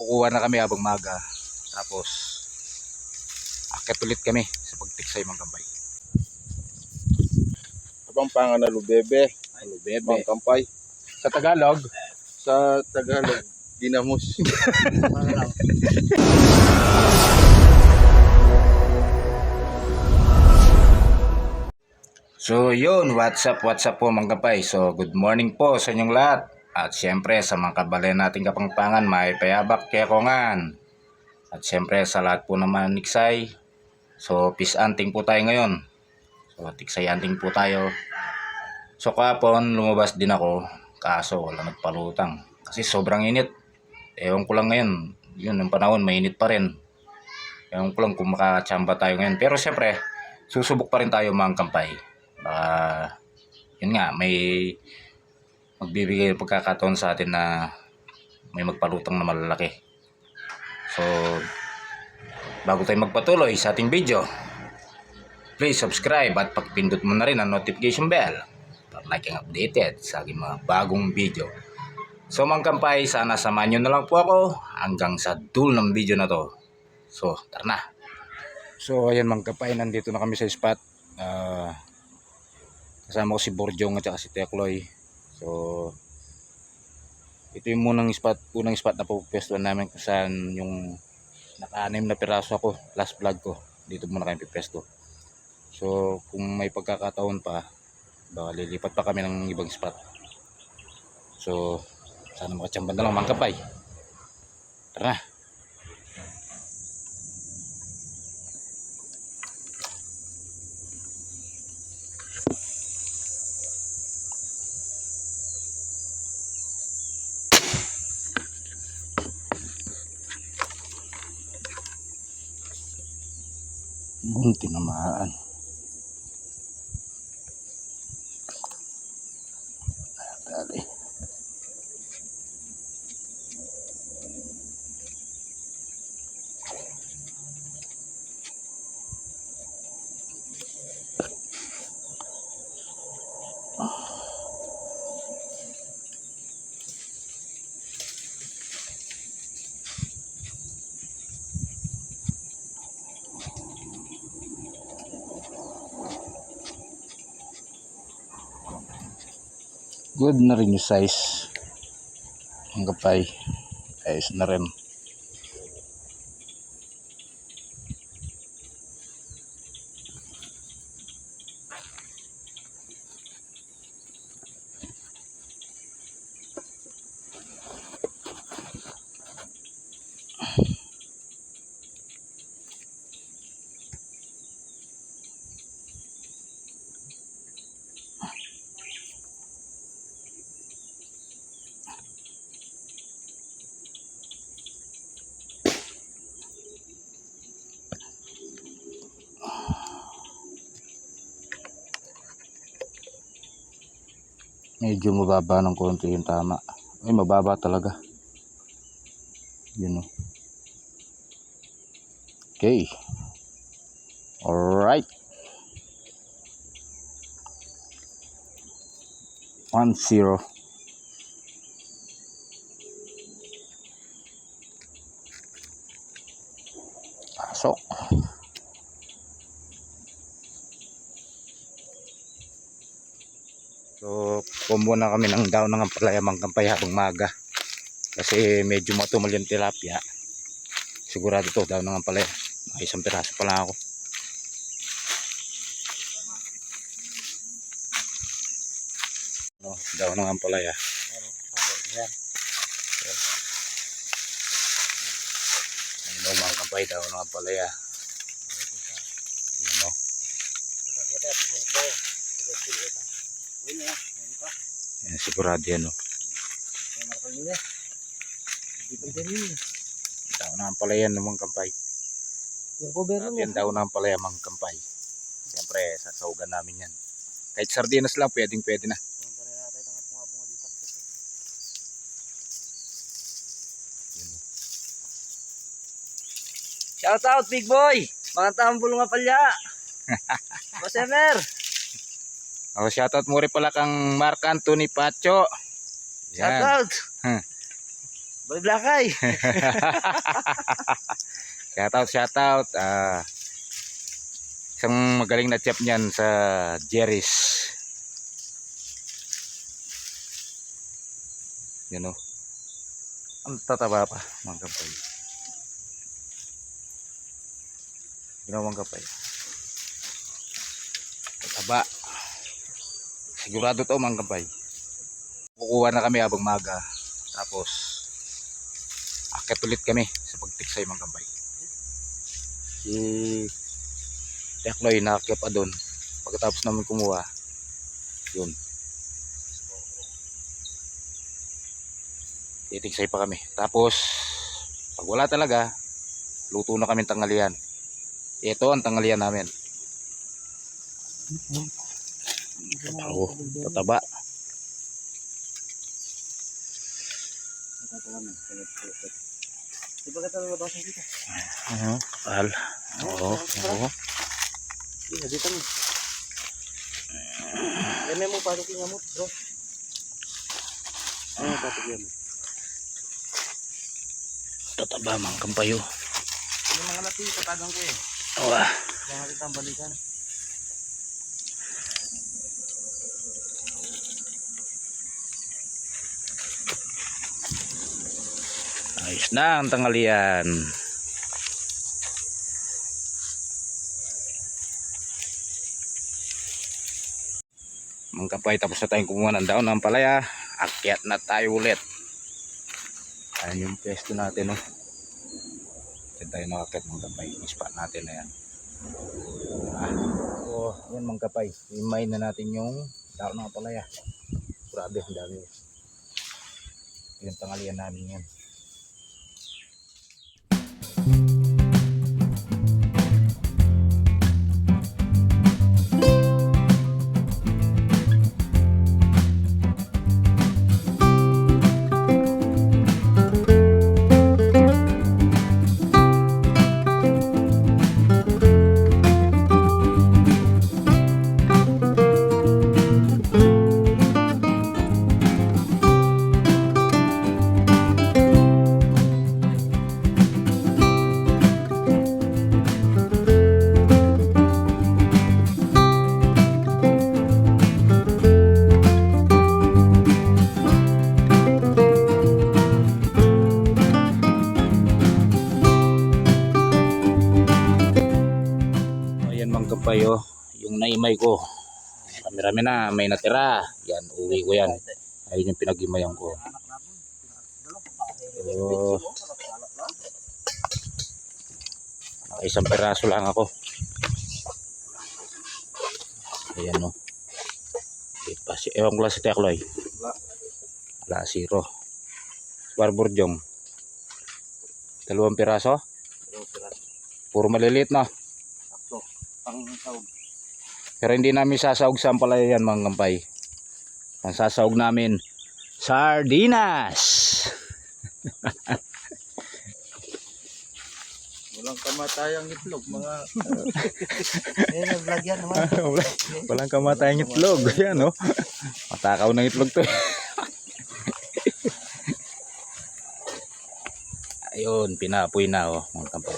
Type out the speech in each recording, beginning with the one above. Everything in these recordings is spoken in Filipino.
kukuha na kami habang maga. Tapos akit ulit kami sa pagtiksay mga kampay. Kapampangan na lubebe. Lubebe. Bang kampay. Sa Tagalog, Sa Tagalog, ginamos. so yun, what's up po mga kapay. So good morning po sa inyong lahat. At syempre sa mga kabalay nating Kapampangan, may payabak kekongan. At syempre sa lahat po naman niksay. So peace hunting po tayo ngayon. So tiksay hunting po tayo. So kahapon lumabas din ako, kaso wala nagpalutang. Kasi sobrang init. Ewan ko lang ngayon, yun ang panahon mainit pa rin. Ewan ko lang kung makachamba tayo ngayon. Pero syempre, susubok pa rin tayo mga kampay. Baka yun nga, may magbibigay ng pagkakataon sa atin na may magpalutang na malalaki. So bago tayo magpatuloy sa ating video, please subscribe at pagpindot mo na rin ang notification bell para like and updated sa aking mga bagong video. So mga kampay, sana samahan nyo na lang po ako hanggang sa dulo ng video na to. So tara na. So ayan mga kampay, nandito na kami sa spot. Kasama ko si Borjong at saka si Tekloy. So ito yung unang spot na pupwestuhan namin kung saan yung naka-6 na piraso ako, last vlog ko. Dito muna kami pipwesto. So kung may pagkakataon pa, baka lilipat pa kami ng ibang spot. So sana makachamba na lang mga kapay. Tara na. Tinamaan. Dali. Good na rin yung size. Ang kapay. Ayos na rin. Medyo mababa ng konti yung tama. Ay, mababa talaga. Yun o. Okay. Alright. 1-0. Pasok. So, kumuha na kami ng daon ng ampalaya mga kampay habang maga. Kasi medyo matumal yung tilapia. Sigurado to daon ng ampalaya. May isang piraso pa lang ako. No, daon ng ampalaya. Ano mga kampay, daon ng ampalaya. Ano? Yan, sigurado yan o. Daon ng ampalaya ng mga kampay. Yan daon ng ampalaya mga kampay. Siyempre sasahugan namin yan. Kahit sardinas lang pwede na. Shout out big boy, mga tambol nga palya. Boss Emer. Oh, shoutout mo rin pala kang Mark Anthony Pacho. Shout out. Boy Blakay. Shoutout. Isang magaling na chef niyan sa Jerry's. Yan o. Ang tataba pa, mga kapay. Ginawang kapay. Tataba. Sigurado to, mga kapay. Kukuha na kami habang maga. Tapos akit ulit kami sa pagtiksay, mga kapay. Si Tekloy nakakya pa doon. Pagkatapos namin kumuha, yun, titiksay pa kami. Tapos pag wala talaga, luto na kami tanghalian. Ito ang tanghalian namin. Tataba. Di ba ka talaga basan dito? Al. Oo. Iya, dito mo. Yan mo patukin mo, bro. Patukin mo. Tataba, mga kampayo. Yung mga lati, tatagang ko eh. Wah. Kaya kita ang balikan. Ayos na ang tanghalian. Mga kapay, tapos na tayong kumuha ng daon ng palaya. Akyat na tayo ulit. Ayan yung pesto natin, no? Diyan tayo nakakyat, mga kapay. Yung spot natin na yan. So, yan, mga kapay. Imayin na natin yung daon ng palaya. Grabe, ang dami. Yung tanghalian namin yan. Kapayo, yung naimay ko, marami na, may natira yan, uwi ko yan. Ayun yung pinag-imayan ko. So, isang peraso lang ako. Ayan, no. Ewan ko lang si Tekloy. Wala, 0. Barborjong 2 piraso. Puro maliliit, no. Pero hindi namin sasahog sa ampalaya yan, mga kampay. Ang sasahog namin, sardinas. Walang kamatayang itlog, mga Vlog yan naman. Walang kamatayang itlog. Yan, no? Matakaw ng itlog to. Ayun, pinapoy na, oh, mga kampay.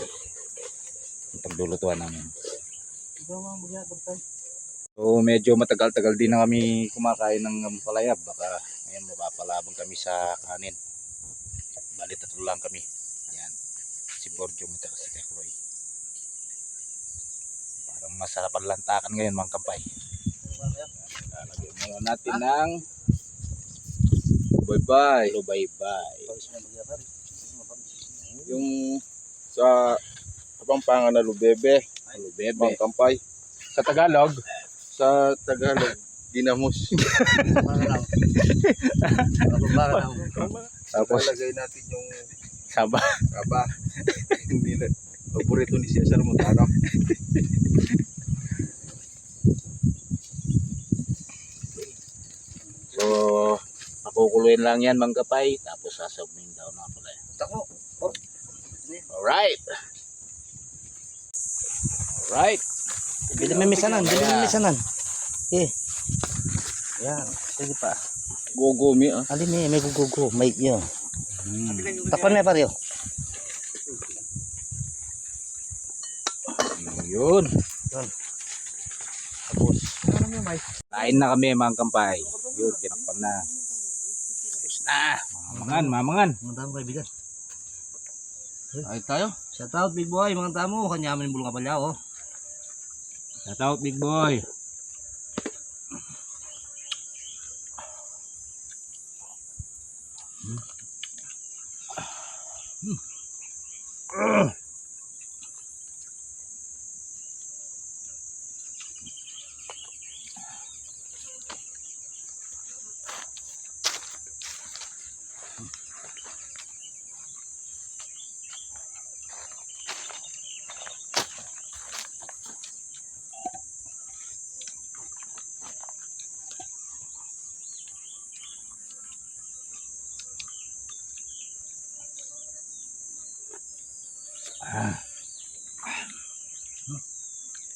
Ang paglulutuan namin. So medyo matagal-tagal din na kami kumakain ng palaya. Baka ngayon mapapalabang kami sa kanin. Bali 3 lang kami. Yan. Si Borjong at si Tekloy. Parang masarap ang lantakan ngayon, mga kampay. Lalagyan muna natin ng bye-bye. yung sa Kapampangan na lubebe, mga kampay. Sa Tagalog, Sa Tagalog, ginamos. tapos Lalagay natin yung saba. kaba. Hindi na. Paborito ni Cesar Montano. So pakukuluin lang yan, mga kapay. Tapos sasawag mo yung daon ng palaya. Alright. Bili may misanan. Yan, sige pa. Gugumi ah. Alin may gugugo, may yun. Tapan na pare. Yun. Tapos. Kain na kami mga kampay. Yun, tinakpan na. Ayos na. Mamangan. Mga tamo kaibigan. Ay tayo. Shout out big boy mga tamo. Kanyaman bulong kapalya oh. Shout out big boy.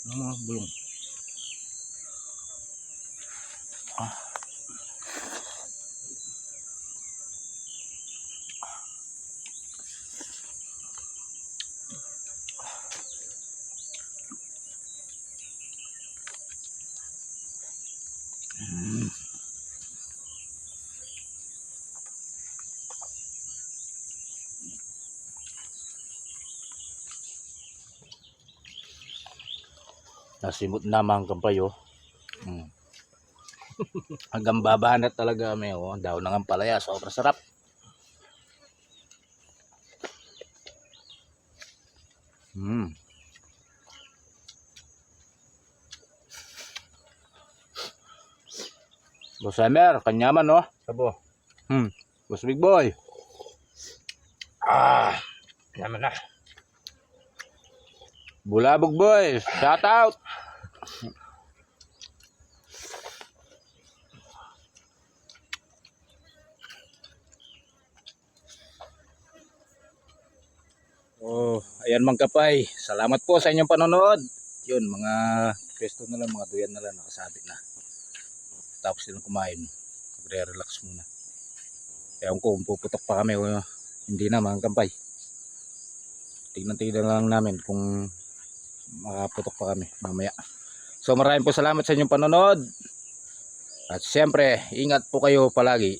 Ano mga bulong. Nasimot na mga kampay oh. Hanggang babahan na talaga kami oh. Daw ng ampalaya, sobrang sarap. Boss Emer, kanyaman no? Sabo. Boss Big Boy. Naman na. Bulabog boy, shout out. Oh, ayan mga kapay. Salamat po sa inyong panonood. Yun, mga pesto na lang, mga duyan na lang nakasabit na. Tapos silang kumain. Magre-relax muna. Ewan ko kung puputok pa kami o hindi na mga kapay. Tignan lang namin kung makaputok pa kami mamaya. So maraming po salamat sa inyong panonood. At siyempre, ingat po kayo palagi.